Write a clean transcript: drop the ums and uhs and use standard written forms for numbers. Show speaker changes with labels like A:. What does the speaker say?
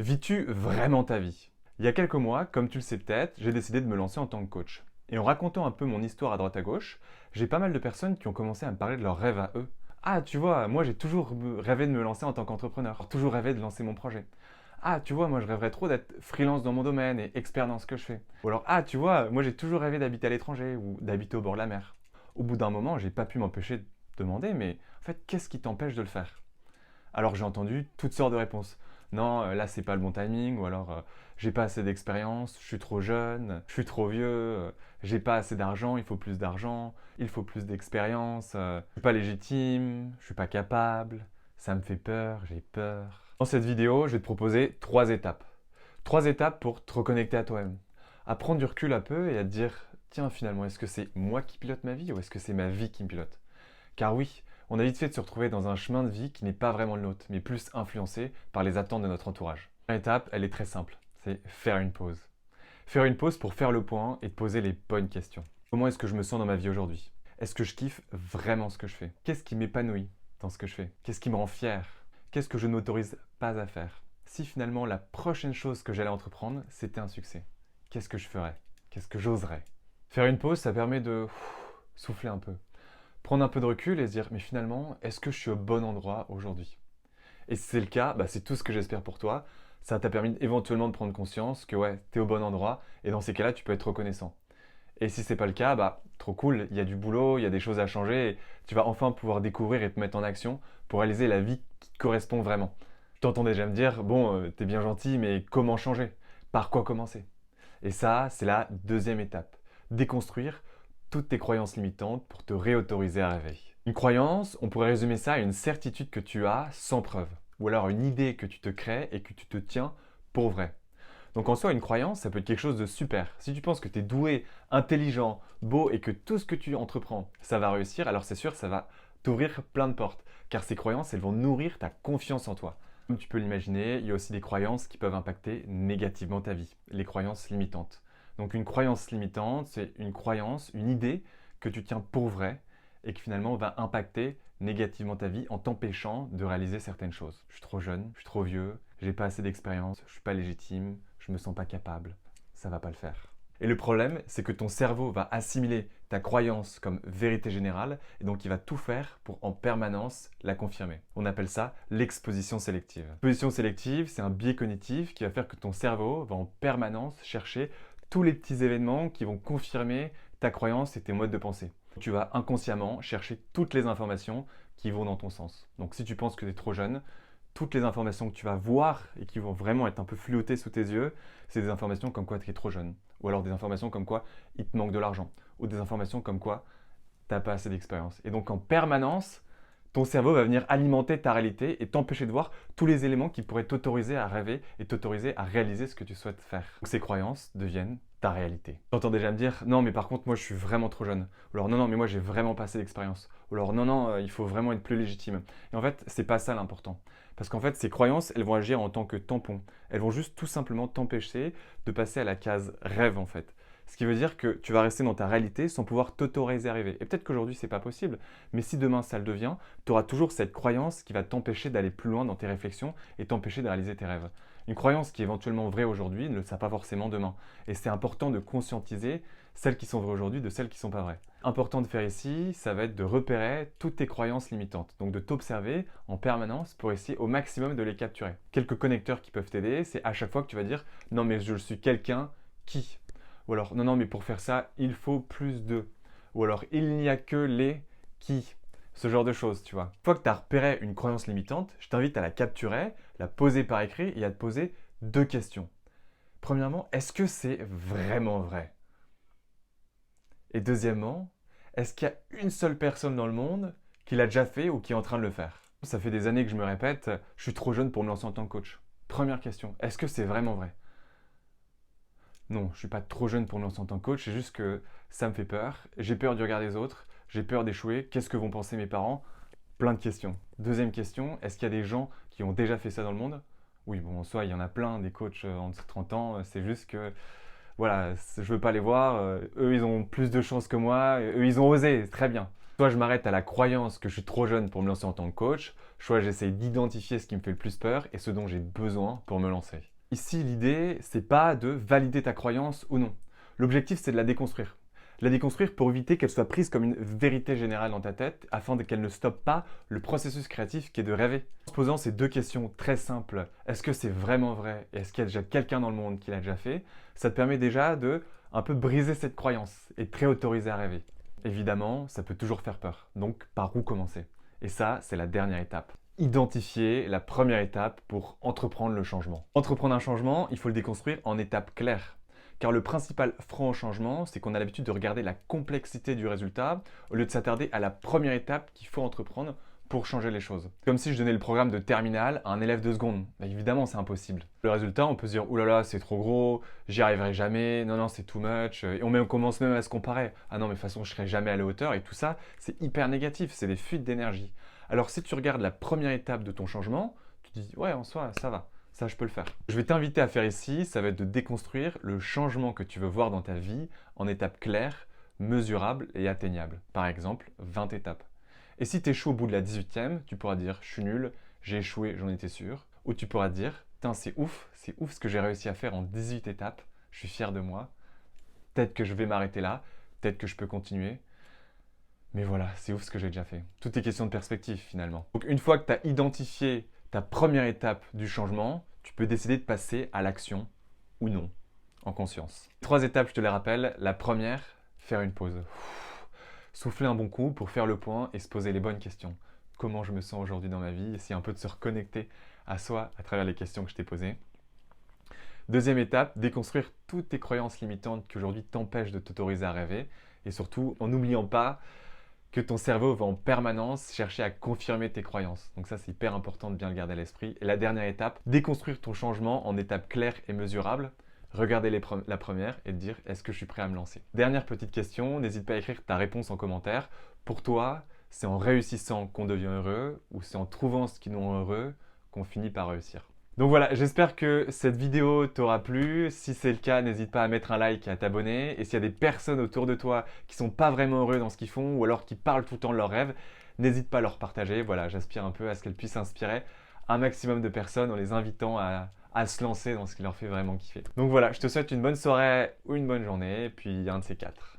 A: Vis-tu vraiment ta vie? Il y a quelques mois, comme tu le sais peut-être, j'ai décidé de me lancer en tant que coach. Et en racontant un peu mon histoire à droite à gauche, j'ai pas mal de personnes qui ont commencé à me parler de leurs rêves à eux. Ah, tu vois, moi j'ai toujours rêvé de me lancer en tant qu'entrepreneur, toujours rêvé de lancer mon projet. Ah, tu vois, moi je rêverais trop d'être freelance dans mon domaine et expert dans ce que je fais. Ou alors, ah, tu vois, moi j'ai toujours rêvé d'habiter à l'étranger ou d'habiter au bord de la mer. Au bout d'un moment, j'ai pas pu m'empêcher de demander, mais en fait, qu'est-ce qui t'empêche de le faire? Alors j'ai entendu toutes sortes de réponses. Non, là c'est pas le bon timing, ou alors j'ai pas assez d'expérience, je suis trop jeune, je suis trop vieux, j'ai pas assez d'argent, il faut plus d'argent, il faut plus d'expérience, je suis pas légitime, je suis pas capable, ça me fait peur, j'ai peur. Dans cette vidéo, je vais te proposer 3 étapes. 3 étapes pour te reconnecter à toi-même. À prendre du recul un peu et à te dire, tiens finalement, est-ce que c'est moi qui pilote ma vie ou est-ce que c'est ma vie qui me pilote? Car oui, on a vite fait de se retrouver dans un chemin de vie qui n'est pas vraiment le nôtre, mais plus influencé par les attentes de notre entourage. La première étape, elle est très simple, c'est faire une pause. Faire une pause pour faire le point et te poser les bonnes questions. Comment est-ce que je me sens dans ma vie aujourd'hui? Est-ce que je kiffe vraiment ce que je fais? Qu'est-ce qui m'épanouit dans ce que je fais? Qu'est-ce qui me rend fier? Qu'est-ce que je ne m'autorise pas à faire? Si finalement la prochaine chose que j'allais entreprendre, c'était un succès, qu'est-ce que je ferais? Qu'est-ce que j'oserais? Faire une pause, ça permet de souffler un peu, prendre un peu de recul et se dire, mais finalement, est-ce que je suis au bon endroit aujourd'hui? Et si c'est le cas, bah, c'est tout ce que j'espère pour toi. Ça t'a permis éventuellement de prendre conscience que ouais, t'es au bon endroit, et dans ces cas-là, tu peux être reconnaissant. Et si c'est pas le cas, bah, trop cool, il y a du boulot, il y a des choses à changer, et tu vas enfin pouvoir découvrir et te mettre en action pour réaliser la vie qui te correspond vraiment. Je t'entends déjà me dire, bon, t'es bien gentil, mais comment changer? Par quoi commencer? Et ça, c'est la deuxième étape. Déconstruire toutes tes croyances limitantes pour te réautoriser à rêver. Une croyance, on pourrait résumer ça à une certitude que tu as sans preuve, ou alors une idée que tu te crées et que tu te tiens pour vrai. Donc en soi, une croyance, ça peut être quelque chose de super. Si tu penses que tu es doué, intelligent, beau et que tout ce que tu entreprends, ça va réussir, alors c'est sûr, ça va t'ouvrir plein de portes. Car ces croyances, elles vont nourrir ta confiance en toi. Comme tu peux l'imaginer, il y a aussi des croyances qui peuvent impacter négativement ta vie, les croyances limitantes. Donc une croyance limitante, c'est une croyance, une idée que tu tiens pour vrai et qui finalement va impacter négativement ta vie en t'empêchant de réaliser certaines choses. Je suis trop jeune, je suis trop vieux, j'ai pas assez d'expérience, je suis pas légitime, je me sens pas capable, ça va pas le faire. Et le problème, c'est que ton cerveau va assimiler ta croyance comme vérité générale et donc il va tout faire pour en permanence la confirmer. On appelle ça l'exposition sélective. L'exposition sélective, c'est un biais cognitif qui va faire que ton cerveau va en permanence chercher tous les petits événements qui vont confirmer ta croyance et tes modes de pensée. Tu vas inconsciemment chercher toutes les informations qui vont dans ton sens. Donc si tu penses que tu es trop jeune, toutes les informations que tu vas voir et qui vont vraiment être un peu flottées sous tes yeux, c'est des informations comme quoi tu es trop jeune. Ou alors des informations comme quoi il te manque de l'argent. Ou des informations comme quoi tu n'as pas assez d'expérience. Et donc en permanence, ton cerveau va venir alimenter ta réalité et t'empêcher de voir tous les éléments qui pourraient t'autoriser à rêver et t'autoriser à réaliser ce que tu souhaites faire. Donc ces croyances deviennent ta réalité. T'entends déjà me dire, non mais par contre moi je suis vraiment trop jeune. Ou alors non non mais moi j'ai vraiment pas assez d'expérience. Ou alors non non il faut vraiment être plus légitime. Et en fait c'est pas ça l'important. Parce qu'en fait ces croyances elles vont agir en tant que tampon. Elles vont juste tout simplement t'empêcher de passer à la case rêve en fait. Ce qui veut dire que tu vas rester dans ta réalité sans pouvoir t'autoriser à rêver. Et peut-être qu'aujourd'hui, c'est pas possible, mais si demain ça le devient, tu auras toujours cette croyance qui va t'empêcher d'aller plus loin dans tes réflexions et t'empêcher de réaliser tes rêves. Une croyance qui est éventuellement vraie aujourd'hui ne le sera pas forcément demain. Et c'est important de conscientiser celles qui sont vraies aujourd'hui de celles qui ne sont pas vraies. Important de faire ici, ça va être de repérer toutes tes croyances limitantes. Donc de t'observer en permanence pour essayer au maximum de les capturer. Quelques connecteurs qui peuvent t'aider, c'est à chaque fois que tu vas dire « Non mais je suis quelqu'un qui… » Ou alors, non, non, mais pour faire ça, il faut plus de. Ou alors, il n'y a que les qui. Ce genre de choses, tu vois. Une fois que tu as repéré une croyance limitante, je t'invite à la capturer, la poser par écrit et à te poser 2 questions. Premièrement, est-ce que c'est vraiment vrai? Et deuxièmement, est-ce qu'il y a une seule personne dans le monde qui l'a déjà fait ou qui est en train de le faire? Ça fait des années que je me répète, je suis trop jeune pour me lancer en tant que coach. Première question, est-ce que c'est vraiment vrai? Non, je ne suis pas trop jeune pour me lancer en tant que coach, c'est juste que ça me fait peur. J'ai peur du regard des autres, j'ai peur d'échouer. Qu'est-ce que vont penser mes parents? Plein de questions. Deuxième question, est-ce qu'il y a des gens qui ont déjà fait ça dans le monde? Oui, bon, en soi, il y en a plein, des coachs en dessous de 30 ans. C'est juste que, voilà, je veux pas les voir. Eux, ils ont plus de chances que moi. Eux, ils ont osé, très bien. Soit je m'arrête à la croyance que je suis trop jeune pour me lancer en tant que coach, soit j'essaie d'identifier ce qui me fait le plus peur et ce dont j'ai besoin pour me lancer. Ici, l'idée, c'est pas de valider ta croyance ou non. L'objectif, c'est de la déconstruire. La déconstruire pour éviter qu'elle soit prise comme une vérité générale dans ta tête, afin qu'elle ne stoppe pas le processus créatif qui est de rêver. En se posant ces deux questions très simples, est-ce que c'est vraiment vrai et est-ce qu'il y a déjà quelqu'un dans le monde qui l'a déjà fait, ça te permet déjà de un peu briser cette croyance et te réautoriser à rêver. Évidemment, ça peut toujours faire peur, donc par où commencer? Et ça, c'est la dernière étape. Identifier la première étape pour entreprendre le changement. Entreprendre un changement, il faut le déconstruire en étapes claires. Car le principal frein au changement, c'est qu'on a l'habitude de regarder la complexité du résultat au lieu de s'attarder à la première étape qu'il faut entreprendre pour changer les choses. Comme si je donnais le programme de terminale à un élève de seconde. Bah, évidemment, c'est impossible. Le résultat, on peut se dire « Ouh là là, c'est trop gros, j'y arriverai jamais, non, non, c'est too much », et on commence même à se comparer. « Ah non, mais de toute façon, je serai jamais à la hauteur », et tout ça, c'est hyper négatif, c'est des fuites d'énergie. Alors si tu regardes la première étape de ton changement, tu te dis « Ouais, en soi, ça va. Ça, je peux le faire. » Je vais t'inviter à faire ici, ça va être de déconstruire le changement que tu veux voir dans ta vie en étapes claires, mesurables et atteignables. Par exemple, 20 étapes. Et si tu échoues au bout de la 18e, tu pourras dire « Je suis nul, j'ai échoué, j'en étais sûr ». Ou tu pourras dire « Putain, c'est ouf ce que j'ai réussi à faire en 18 étapes, je suis fier de moi. Peut-être que je vais m'arrêter là, peut-être que je peux continuer. » Mais voilà, c'est ouf ce que j'ai déjà fait. Tout est question de perspective finalement. Donc une fois que tu as identifié ta première étape du changement, tu peux décider de passer à l'action ou non, en conscience. 3 étapes, je te les rappelle. La première, faire une pause. Souffler un bon coup pour faire le point et se poser les bonnes questions. Comment je me sens aujourd'hui dans ma vie? Essayer un peu de se reconnecter à soi à travers les questions que je t'ai posées. Deuxième étape, déconstruire toutes tes croyances limitantes qui aujourd'hui t'empêchent de t'autoriser à rêver. Et surtout, en n'oubliant pas que ton cerveau va en permanence chercher à confirmer tes croyances. Donc ça, c'est hyper important de bien le garder à l'esprit. Et la dernière étape, déconstruire ton changement en étapes claires et mesurables. Regarder la première et te dire « Est-ce que je suis prêt à me lancer ?» Dernière petite question, n'hésite pas à écrire ta réponse en commentaire. Pour toi, c'est en réussissant qu'on devient heureux ou c'est en trouvant ce qui nous rend heureux qu'on finit par réussir? Donc voilà, j'espère que cette vidéo t'aura plu. Si c'est le cas, n'hésite pas à mettre un like et à t'abonner. Et s'il y a des personnes autour de toi qui sont pas vraiment heureux dans ce qu'ils font ou alors qui parlent tout le temps de leurs rêves, n'hésite pas à leur partager. Voilà, j'aspire un peu à ce qu'elles puissent inspirer un maximum de personnes en les invitant à se lancer dans ce qui leur fait vraiment kiffer. Donc voilà, je te souhaite une bonne soirée ou une bonne journée et puis un de ces quatre.